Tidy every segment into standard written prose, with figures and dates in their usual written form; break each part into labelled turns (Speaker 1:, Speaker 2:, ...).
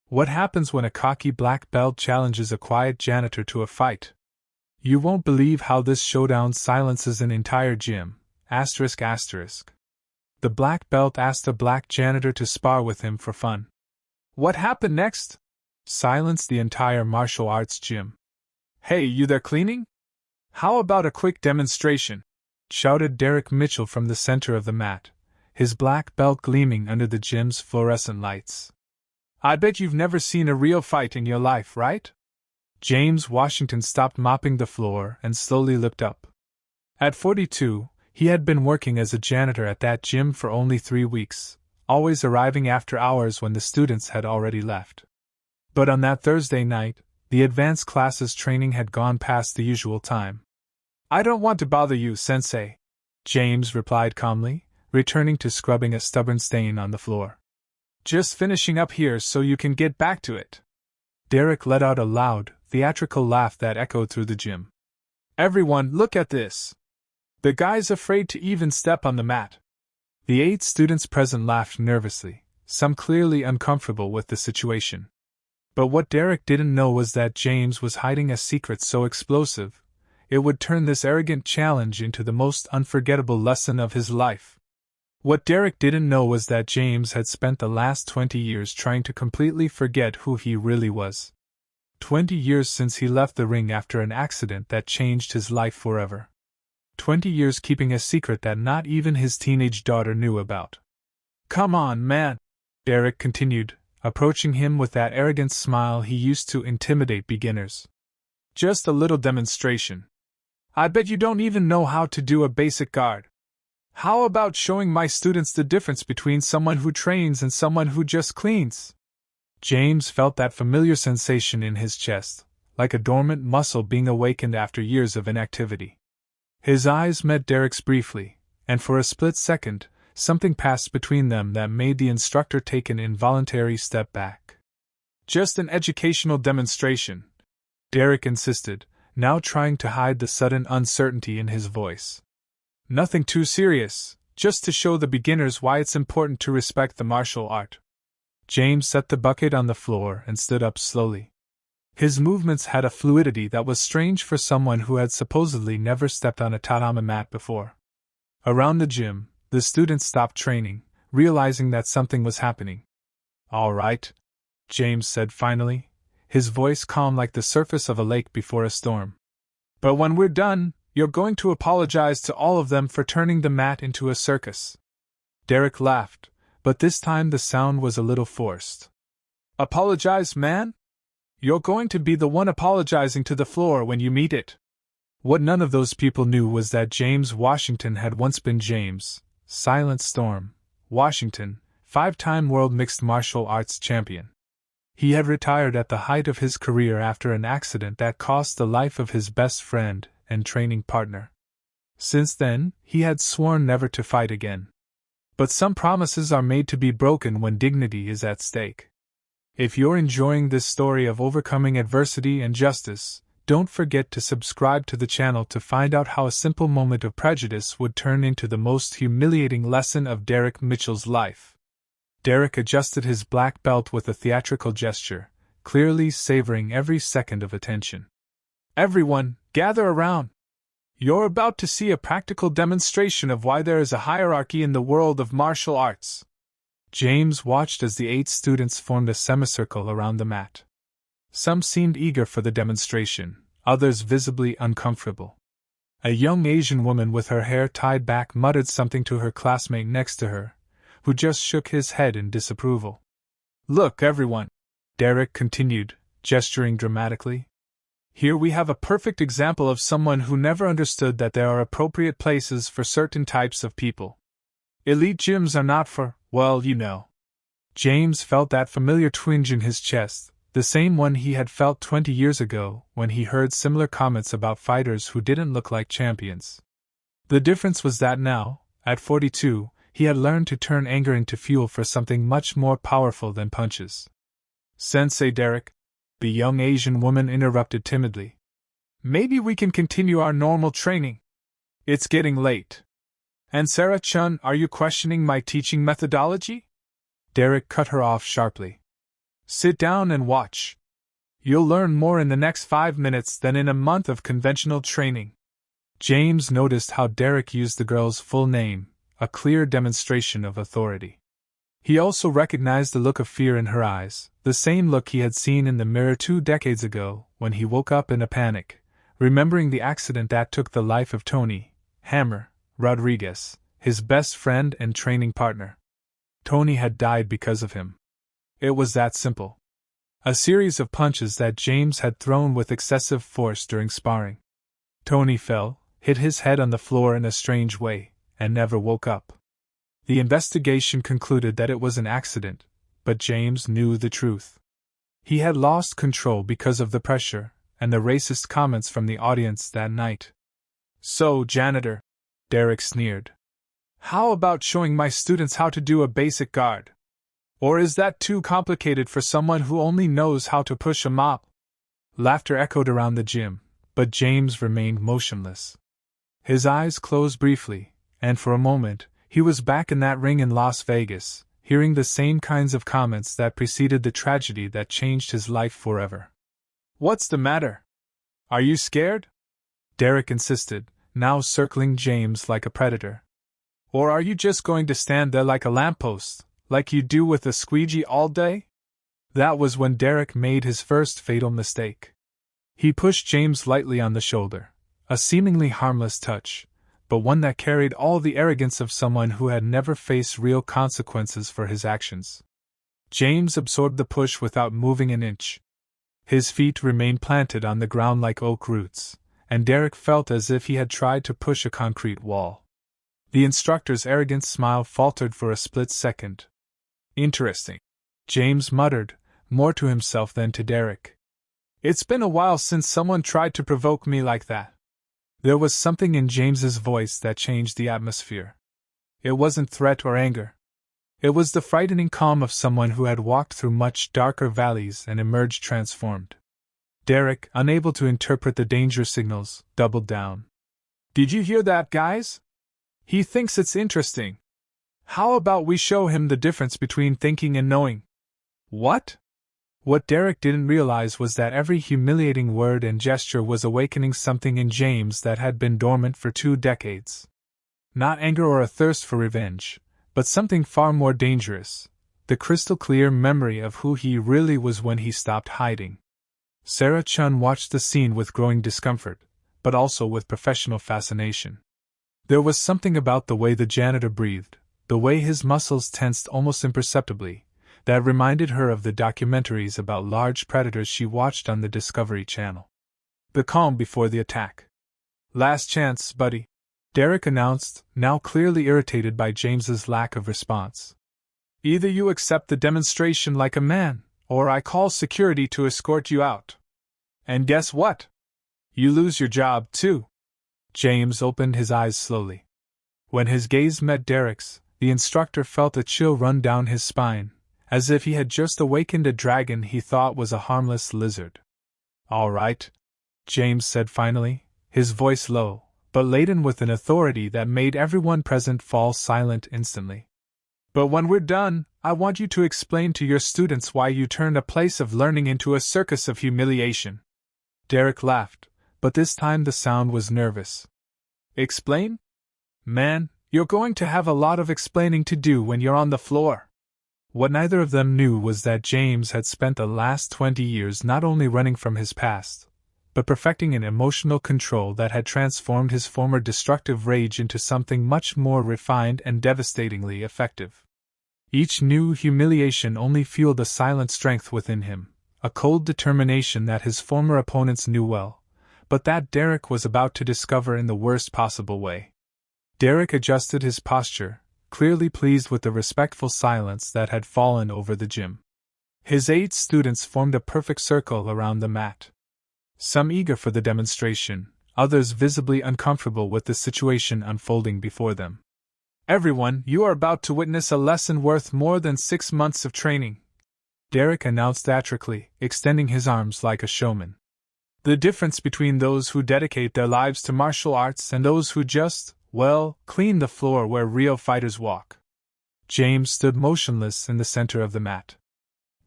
Speaker 1: What happens when a cocky black belt challenges a quiet janitor to a fight? You won't believe how this showdown silences an entire gym. ***. The black belt asked a black janitor to spar with him for fun. What happened next? Silenced the entire martial arts gym. Hey, you there cleaning? How about a quick demonstration? Shouted Derek Mitchell from the center of the mat, his black belt gleaming under the gym's fluorescent lights. I bet you've never seen a real fight in your life, right? James Washington stopped mopping the floor and slowly looked up. At 42, he had been working as a janitor at that gym for only 3 weeks, always arriving after hours when the students had already left. But on that Thursday night, the advanced classes training had gone past the usual time. I don't want to bother you, Sensei, James replied calmly, returning to scrubbing a stubborn stain on the floor. Just finishing up here so you can get back to it. Derek let out a loud, theatrical laugh that echoed through the gym. Everyone, look at this. The guy's afraid to even step on the mat. The 8 students present laughed nervously, some clearly uncomfortable with the situation. But what Derek didn't know was that James was hiding a secret so explosive, it would turn this arrogant challenge into the most unforgettable lesson of his life. What Derek didn't know was that James had spent the last 20 years trying to completely forget who he really was. 20 years since he left the ring after an accident that changed his life forever. 20 years keeping a secret that not even his teenage daughter knew about. Come on, man, Derek continued, approaching him with that arrogant smile he used to intimidate beginners. Just a little demonstration. I bet you don't even know how to do a basic guard. How about showing my students the difference between someone who trains and someone who just cleans? James felt that familiar sensation in his chest, like a dormant muscle being awakened after years of inactivity. His eyes met Derek's briefly, and for a split second, something passed between them that made the instructor take an involuntary step back. Just an educational demonstration, Derek insisted, now trying to hide the sudden uncertainty in his voice. Nothing too serious, just to show the beginners why it's important to respect the martial art. James set the bucket on the floor and stood up slowly. His movements had a fluidity that was strange for someone who had supposedly never stepped on a tatami mat before. Around the gym, the students stopped training, realizing that something was happening. All right, James said finally, his voice calm like the surface of a lake before a storm. But when we're done, you're going to apologize to all of them for turning the mat into a circus. Derek laughed, but this time the sound was a little forced. Apologize, man? You're going to be the one apologizing to the floor when you meet it. What none of those people knew was that James Washington had once been James Silent Storm Washington, 5-time world mixed martial arts champion. He had retired at the height of his career after an accident that cost the life of his best friend and training partner. Since then, he had sworn never to fight again. But some promises are made to be broken when dignity is at stake. If you're enjoying this story of overcoming adversity and justice, don't forget to subscribe to the channel to find out how a simple moment of prejudice would turn into the most humiliating lesson of Derek Mitchell's life. Derek adjusted his black belt with a theatrical gesture, clearly savoring every second of attention. Everyone, gather around. You're about to see a practical demonstration of why there is a hierarchy in the world of martial arts. James watched as the 8 students formed a semicircle around the mat. Some seemed eager for the demonstration, others visibly uncomfortable. A young Asian woman with her hair tied back muttered something to her classmate next to her, who just shook his head in disapproval. Look, everyone, Derek continued, gesturing dramatically. Here we have a perfect example of someone who never understood that there are appropriate places for certain types of people. Elite gyms are not for, well, you know. James felt that familiar twinge in his chest, the same one he had felt 20 years ago when he heard similar comments about fighters who didn't look like champions. The difference was that now, at 42, he had learned to turn anger into fuel for something much more powerful than punches. Sensei Derek, the young Asian woman interrupted timidly. Maybe we can continue our normal training. It's getting late. And Sarah-chun, are you questioning my teaching methodology? Derek cut her off sharply. Sit down and watch. You'll learn more in the next 5 minutes than in a month of conventional training. James noticed how Derek used the girl's full name, a clear demonstration of authority. He also recognized the look of fear in her eyes, the same look he had seen in the mirror 2 decades ago when he woke up in a panic, remembering the accident that took the life of Tony Hammer Rodriguez, his best friend and training partner. Tony had died because of him. It was that simple. A series of punches that James had thrown with excessive force during sparring. Tony fell, hit his head on the floor in a strange way, and never woke up. The investigation concluded that it was an accident, but James knew the truth. He had lost control because of the pressure and the racist comments from the audience that night. So, Janitor, Derek sneered. How about showing my students how to do a basic guard? Or is that too complicated for someone who only knows how to push a mop? Laughter echoed around the gym, but James remained motionless. His eyes closed briefly, and for a moment, he was back in that ring in Las Vegas, hearing the same kinds of comments that preceded the tragedy that changed his life forever. What's the matter? Are you scared? Derek insisted, now circling James like a predator. Or are you just going to stand there like a lamppost, like you do with a squeegee all day? That was when Derek made his first fatal mistake. He pushed James lightly on the shoulder, a seemingly harmless touch, but one that carried all the arrogance of someone who had never faced real consequences for his actions. James absorbed the push without moving an inch. His feet remained planted on the ground like oak roots, and Derek felt as if he had tried to push a concrete wall. The instructor's arrogant smile faltered for a split second. Interesting, James muttered, more to himself than to Derek. It's been a while since someone tried to provoke me like that. There was something in James's voice that changed the atmosphere. It wasn't threat or anger. It was the frightening calm of someone who had walked through much darker valleys and emerged transformed. Derek, unable to interpret the danger signals, doubled down. Did you hear that, guys? He thinks it's interesting. How about we show him the difference between thinking and knowing? What? What Derek didn't realize was that every humiliating word and gesture was awakening something in James that had been dormant for 2 decades. Not anger or a thirst for revenge, but something far more dangerous, the crystal-clear memory of who he really was when he stopped hiding. Sarah Chun watched the scene with growing discomfort, but also with professional fascination. There was something about the way the janitor breathed, the way his muscles tensed almost imperceptibly, that reminded her of the documentaries about large predators she watched on the Discovery Channel. The calm before the attack. Last chance, buddy, Derek announced, now clearly irritated by James's lack of response. Either you accept the demonstration like a man, or I call security to escort you out. And guess what? You lose your job, too. James opened his eyes slowly. When his gaze met Derek's, the instructor felt a chill run down his spine, as if he had just awakened a dragon he thought was a harmless lizard. All right, James said finally, his voice low, but laden with an authority that made everyone present fall silent instantly. But when we're done, I want you to explain to your students why you turned a place of learning into a circus of humiliation. Derek laughed, but this time the sound was nervous. Explain? Man, you're going to have a lot of explaining to do when you're on the floor. What neither of them knew was that James had spent the last 20 years not only running from his past, but perfecting an emotional control that had transformed his former destructive rage into something much more refined and devastatingly effective. Each new humiliation only fueled a silent strength within him, a cold determination that his former opponents knew well, but that Derek was about to discover in the worst possible way. Derek adjusted his posture, clearly pleased with the respectful silence that had fallen over the gym. His 8 students formed a perfect circle around the mat. Some eager for the demonstration, others visibly uncomfortable with the situation unfolding before them. Everyone, you are about to witness a lesson worth more than 6 months of training, Derek announced theatrically, extending his arms like a showman. The difference between those who dedicate their lives to martial arts and those who just, well, clean the floor where real fighters walk. James stood motionless in the center of the mat.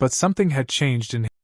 Speaker 1: But something had changed in him.